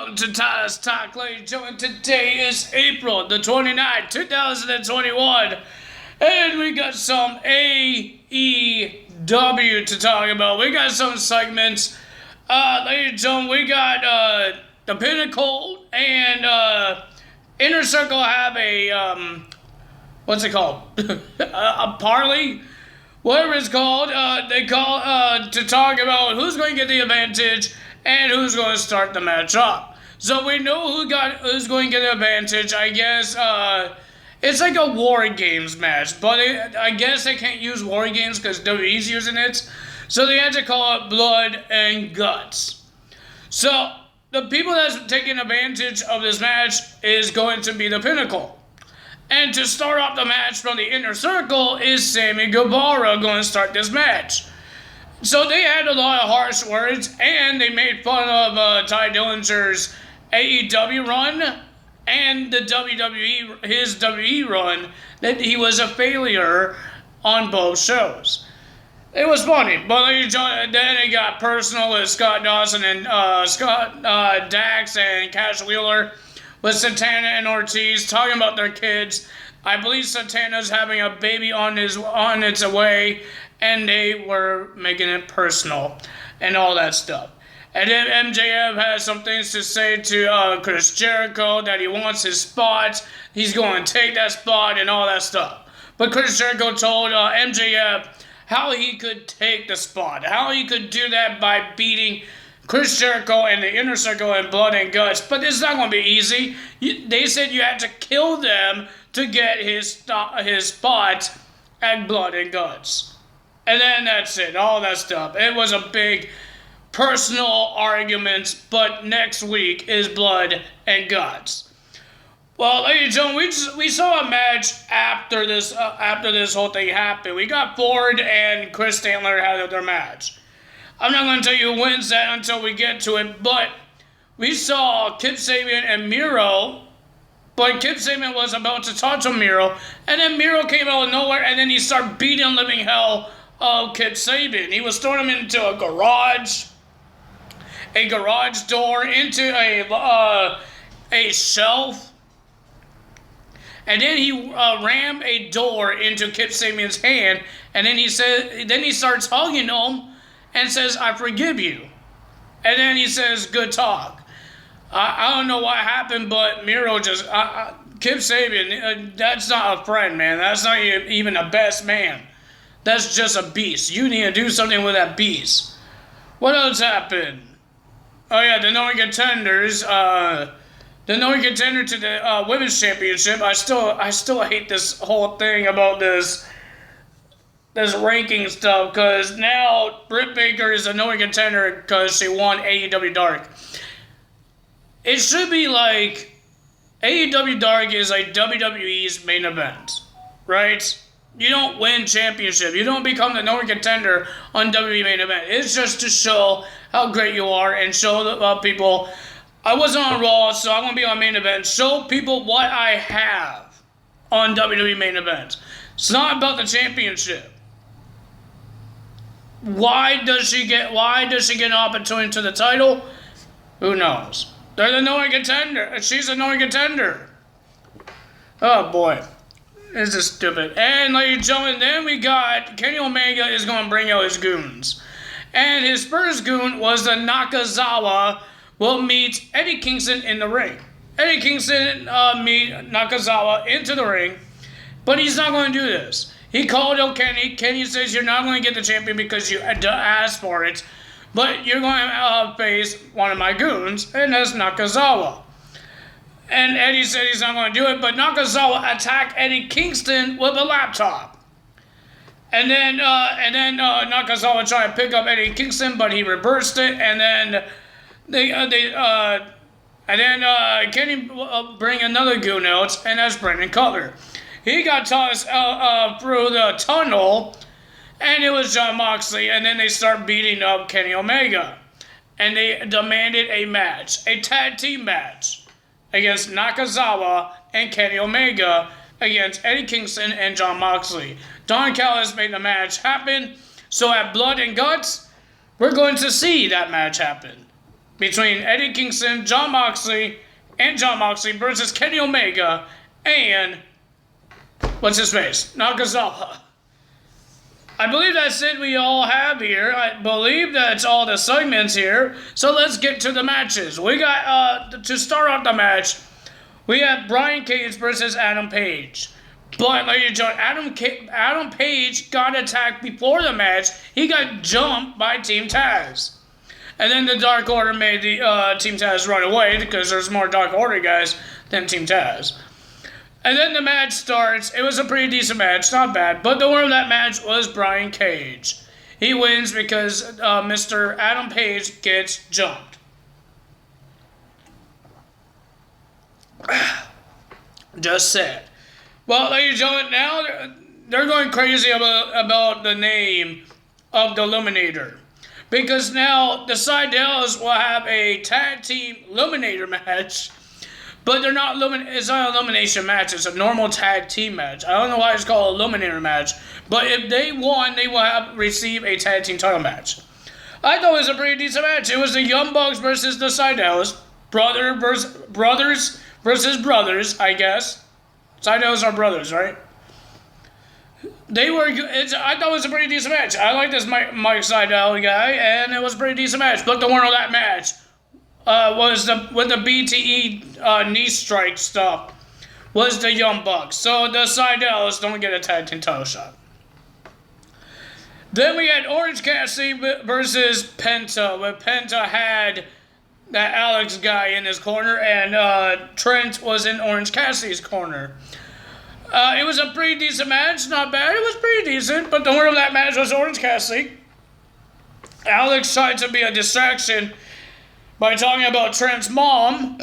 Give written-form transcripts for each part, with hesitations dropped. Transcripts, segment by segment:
welcome to Tyler's Talk, ladies and gentlemen. Today is April the 29th, 2021, and we got some AEW to talk about. We got some segments. Ladies and gentlemen, we got the Pinnacle and Inner Circle have a, what's it called? a parlay? Whatever it's called. They call to talk about who's going to get the advantage and who's going to start the match up. So we know who's going to get the advantage. I guess it's like a War Games match, but I guess they can't use War Games because WWE's using it. So they had to call it Blood and Guts. So the people that's taking advantage of this match is going to be the Pinnacle. And to start off the match from the Inner Circle is Sammy Guevara going to start this match. So they had a lot of harsh words, and they made fun of Ty Dillinger's AEW run and the his WWE run, that he was a failure on both shows. It was funny, but then it got personal with Scott Dawson and Dax and Cash Wheeler with Santana and Ortiz talking about their kids. I believe Santana's having a baby on its way, and they were making it personal and all that stuff. And then MJF has some things to say to Chris Jericho, that he wants his spot, he's going to take that spot and all that stuff. But Chris Jericho told MJF how he could take the spot, how he could do that by beating Chris Jericho and the Inner Circle and Blood and Guts. But it's not going to be easy. They said you had to kill them to get his spot at Blood and Guts. And then that's it, all that stuff. It was a big personal argument, but next week is Blood and Guts. Well, ladies and gentlemen, we saw a match after this whole thing happened. We got Ford and Chris Statler had their match. I'm not going to tell you who wins that until we get to it, but we saw Kip Sabian and Miro, but Kip Sabian was about to talk to Miro, and then Miro came out of nowhere, and then he started beating living hell of Kip Sabian. He was throwing him into a garage door, into a shelf, and then he rammed a door into Kip Sabian's hand, and then he starts hugging him and says, "I forgive you." And then he says, "Good talk." I don't know what happened, but Miro just Kip Sabian, that's not a friend, man. That's not even a best man. That's just a beast. You need to do something with that beast. What else happened? Oh yeah, the knowing contenders. The knowing contender to the women's championship. I still hate this whole thing about this ranking stuff, because now Britt Baker is a knowing contender because she won AEW Dark. It should be like AEW Dark is like WWE's main event, right? You don't win championship. You don't become the knowing contender on WWE main event. It's just to show how great you are and show the people. I wasn't on Raw, so I'm going to be on main event. Show people what I have on WWE main event. It's not about the championship. Why does she get an opportunity to the title? Who knows? They're the knowing contender. She's a knowing contender. Oh boy. This is stupid. And ladies and gentlemen, then we got Kenny Omega is going to bring out his goons. And his first goon was the Nakazawa will meet Eddie Kingston in the ring. Eddie Kingston meet Nakazawa into the ring, but he's not going to do this. He called out Kenny. Kenny says, "You're not going to get the champion because you asked for it, but you're going to face one of my goons, and that's Nakazawa." And Eddie said he's not going to do it, but Nakazawa attacked Eddie Kingston with a laptop. And then Nakazawa tried to pick up Eddie Kingston, but he reversed it, and then Kenny bring another goon out, and that's Brandon Cutler. He got tossed through the tunnel, and it was Jon Moxley, and then they start beating up Kenny Omega. And they demanded a match, a tag team match, against Nakazawa and Kenny Omega against Eddie Kingston and Jon Moxley. Don Callis made the match happen, so at Blood and Guts, we're going to see that match happen. between Eddie Kingston, Jon Moxley versus Kenny Omega and what's his face? Nakazawa. I believe that's it we all have here. I believe that's all the segments here. So let's get to the matches. We got, to start off the match, we have Brian Cage versus Adam Page. But, ladies and gentlemen, Adam Page got attacked before the match. He got jumped by Team Taz. And then the Dark Order made the Team Taz run away because there's more Dark Order guys than Team Taz. And then the match starts. It was a pretty decent match, not bad. But the winner of that match was Brian Cage. He wins because Mr. Adam Page gets jumped. Just said. Well, ladies and gentlemen, now they're going crazy about the name of the Eliminator. Because now the Seidel's will have a tag team Eliminator match. But they're not it's not an elimination match. It's a normal tag team match. I don't know why it's called Eliminator match. But if they won, they will receive a tag team title match. I thought it was a pretty decent match. It was the Young Bucks versus the Seidel's. Brothers versus brothers, I guess. Seidel's are brothers, right? They were. I thought it was a pretty decent match. I like this Mike Seidel guy, and it was a pretty decent match. But the winner of that match was with the BTE knee strike stuff was the Young Bucks. So the Seidels don't get a tag team title shot. Then we had Orange Cassidy versus Penta, where Penta had that Alex guy in his corner, and Trent was in Orange Cassidy's corner. It was a pretty decent match, not bad. It was pretty decent, but the winner of that match was Orange Cassidy. Alex tried to be a distraction by talking about Trent's mom.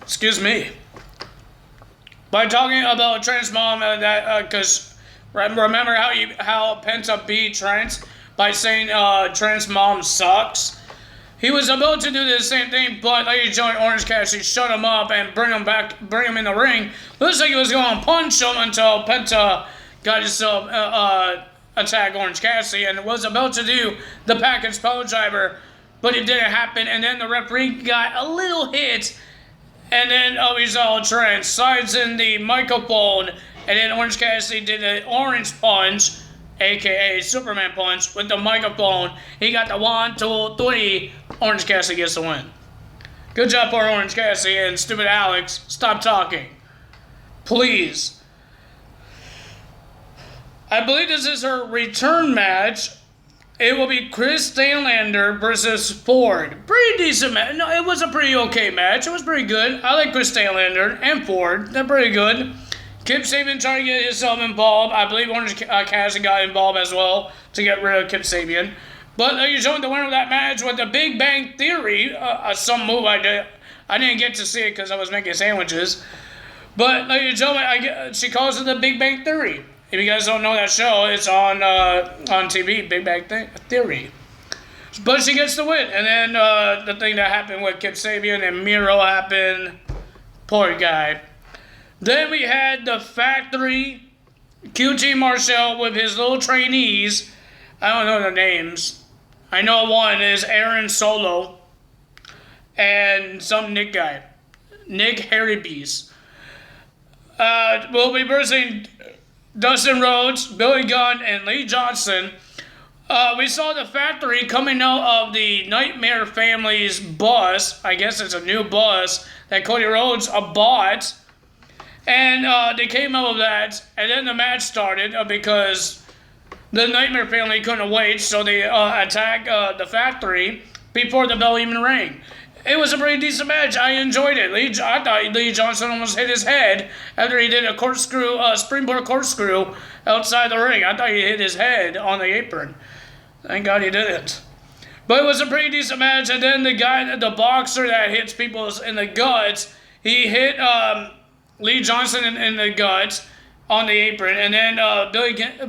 Excuse me. By talking about Trent's mom, because remember how Penta beat Trent by saying Trent's mom sucks. He was about to do the same thing, but ladies and gentlemen, Orange Cassidy shut him up and bring him in the ring. Looks like he was going to punch him until Penta got himself attack Orange Cassidy and was about to do the package pole driver, but it didn't happen. And then the referee got a little hit, and then we saw Trent slides in the microphone, and then Orange Cassidy did an orange punch, a.k.a. Superman punch, with the microphone. He got the 1, 2, 3. Orange Cassidy gets the win. Good job for Orange Cassidy, and stupid Alex, stop talking. Please. I believe this is her return match. It will be Chris Stanlander versus Ford. Pretty decent match. No, it was a pretty okay match. It was pretty good. I like Chris Stanlander and Ford. They're pretty good. Kip Sabian trying to get himself involved. I believe Orange Cassidy got involved as well to get rid of Kip Sabian. But you showing the winner of that match with the Big Bang Theory, some move I didn't get to see it because I was making sandwiches. But ladies and gentlemen, she calls it the Big Bang Theory. If you guys don't know that show, it's on TV, Big Bang Theory. But she gets the win. And then the thing that happened with Kip Sabian and Miro happened. Poor guy. Then we had the Factory, QT Marshall with his little trainees. I don't know their names. I know one is Aaron Solo and some Nick guy. Nick Harrybees. We'll be versing Dustin Rhodes, Billy Gunn, and Lee Johnson. We saw the Factory coming out of the Nightmare Family's bus. I guess it's a new bus that Cody Rhodes bought. And they came out of that, and then the match started because the Nightmare Family couldn't wait, so they attacked the Factory before the bell even rang. It was a pretty decent match. I enjoyed it. I thought Lee Johnson almost hit his head after he did a springboard corkscrew outside the ring. I thought he hit his head on the apron. Thank God he didn't. But it was a pretty decent match, and then the boxer that hits people in the guts, he hit Lee Johnson in the guts on the apron, and then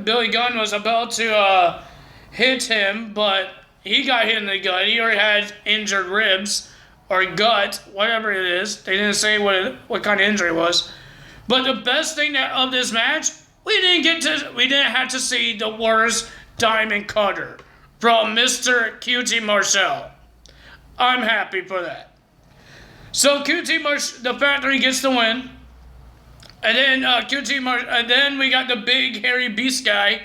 Billy Gunn was about to hit him, but he got hit in the gut. He already had injured ribs or gut, whatever it is. They didn't say what kind of injury it was. But the best thing of this match, we didn't have to see the worst diamond cutter from Mr. QT Marshall. I'm happy for that. So the Factory gets the win. And then then we got the big hairy beast guy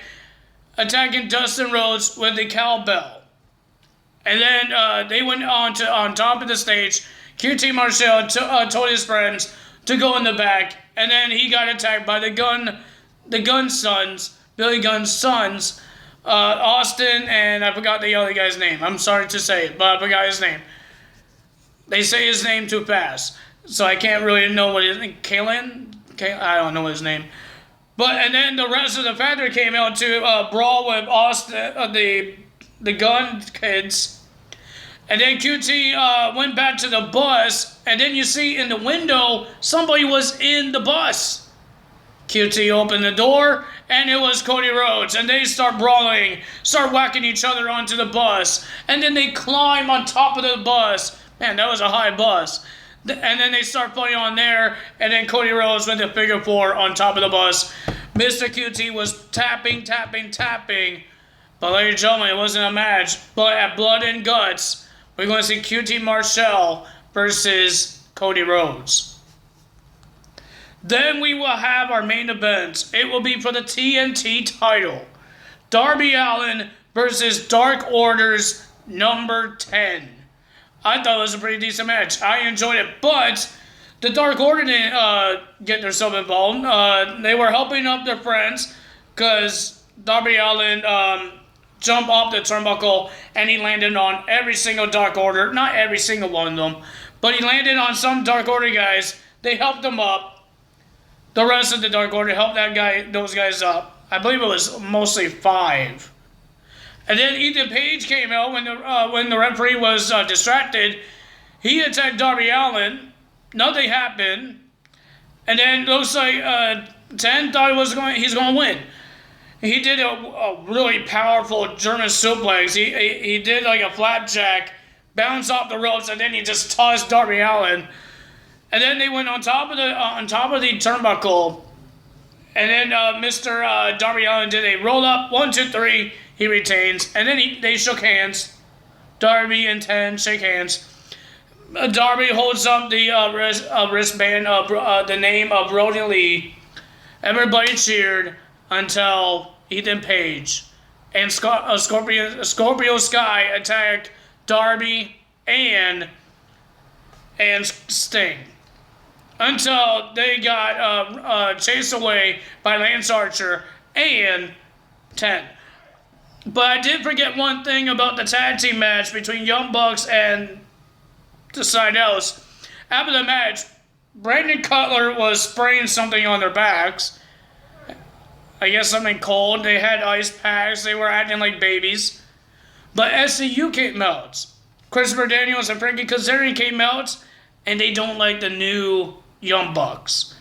attacking Dustin Rhodes with the cowbell. And then they went on top of the stage. QT Marshall told his friends to go in the back, and then he got attacked by the Gunn sons, Billy Gunn's sons, Austin, and I forgot the other guy's name. I'm sorry to say it, but I forgot his name. They say his name too fast, so I can't really know what his name. I don't know his name. And then the rest of the Factory came out to brawl with Austin, the Gunn kids. And then QT went back to the bus, and then you see in the window, somebody was in the bus. QT opened the door, and it was Cody Rhodes, and they start brawling, start whacking each other onto the bus, and then they climb on top of the bus. Man, that was a high bus. And then they start fighting on there, and then Cody Rhodes with the figure 4 on top of the bus. Mr. QT was tapping. But ladies and gentlemen, it wasn't a match. But at Blood and Guts, we're going to see QT Marshall versus Cody Rhodes. Then we will have our main event. It will be for the TNT title. Darby Allin versus Dark Order's number 10. I thought it was a pretty decent match. I enjoyed it, but the Dark Order didn't get themselves involved. They were helping up their friends because Darby Allin jumped off the turnbuckle and he landed on every single Dark Order. Not every single one of them, but he landed on some Dark Order guys. They helped him up. The rest of the Dark Order helped those guys up. I believe it was mostly 5. And then Ethan Page came out when the referee was distracted. He attacked Darby Allin. Nothing happened. And then it looks like 10 thought he's going to win. He did a really powerful German suplex. He did like a flapjack, bounced off the ropes, and then he just tossed Darby Allin. And then they went on top of the turnbuckle. And then Mr. Darby Allin did a roll up, 1, 2, 3. He retains, and then they shook hands. Darby and 10 shake hands. Darby holds up the wristband of the name of Brody Lee. Everybody cheered until Ethan Page and Scorpio Sky attacked Darby and Sting until they got chased away by Lance Archer and 10. But I did forget one thing about the tag team match between Young Bucks and the Sydals. After the match, Brandon Cutler was spraying something on their backs. I guess something cold. They had ice packs. They were acting like babies. But SCU came out. Christopher Daniels and Frankie Kazarian came out, and they don't like the new Young Bucks.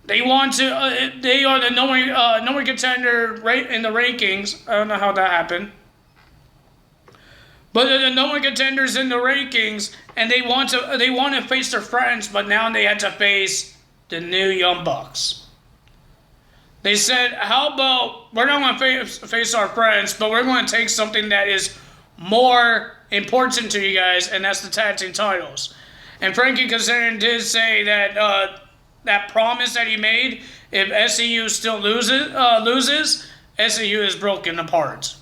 They want to. They are the number contender right in the rankings. I don't know how that happened, but they're the number contenders in the rankings, and they want to face their friends. But now they had to face the new Young Bucks. They said, "How about we're not going to face our friends, but we're going to take something that is more important to you guys, and that's the tag team titles." And Frankie Kazarian did say that. That promise that he made, if SCU still loses, SCU is broken apart.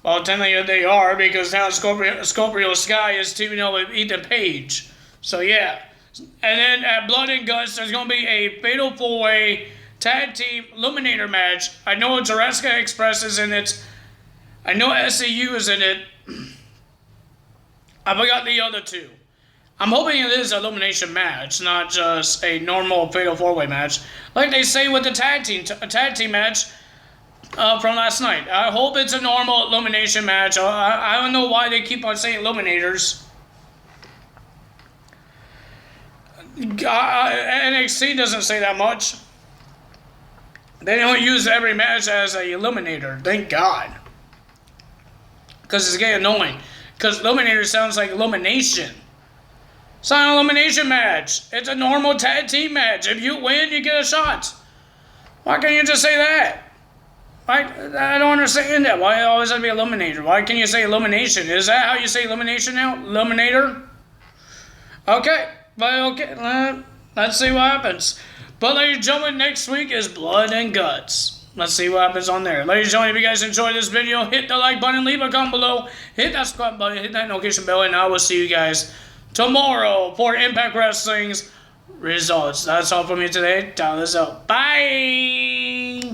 Well, technically they are, because now Scorpio Sky is teaming up with Ethan Page. So yeah. And then at Blood and Guts, there's going to be a Fatal 4-Way Tag Team Eliminator match. I know Jurassic Express is in it. I know SCU is in it. I forgot the other two. I'm hoping it is an elimination match, not just a normal Fatal 4-Way match, like they say with the tag team match from last night. I hope it's a normal elimination match. I don't know why they keep on saying eliminators. NXT doesn't say that much. They don't use every match as a eliminator. Thank God. Because it's getting annoying. Because eliminator sounds like elimination. It's not an elimination match. It's a normal tag team match. If you win, you get a shot. Why can't you just say that? I don't understand that. Why it always have to be Eliminator? Why can you say Elimination? Is that how you say Elimination now? Eliminator? Okay. But okay. Let's see what happens. But ladies and gentlemen, next week is Blood and Guts. Let's see what happens on there. Ladies and gentlemen, if you guys enjoyed this video, hit the like button, leave a comment below, hit that subscribe button, hit that notification bell, and I will see you guys tomorrow for Impact Wrestling's results. That's all from me today. Time is up. Bye!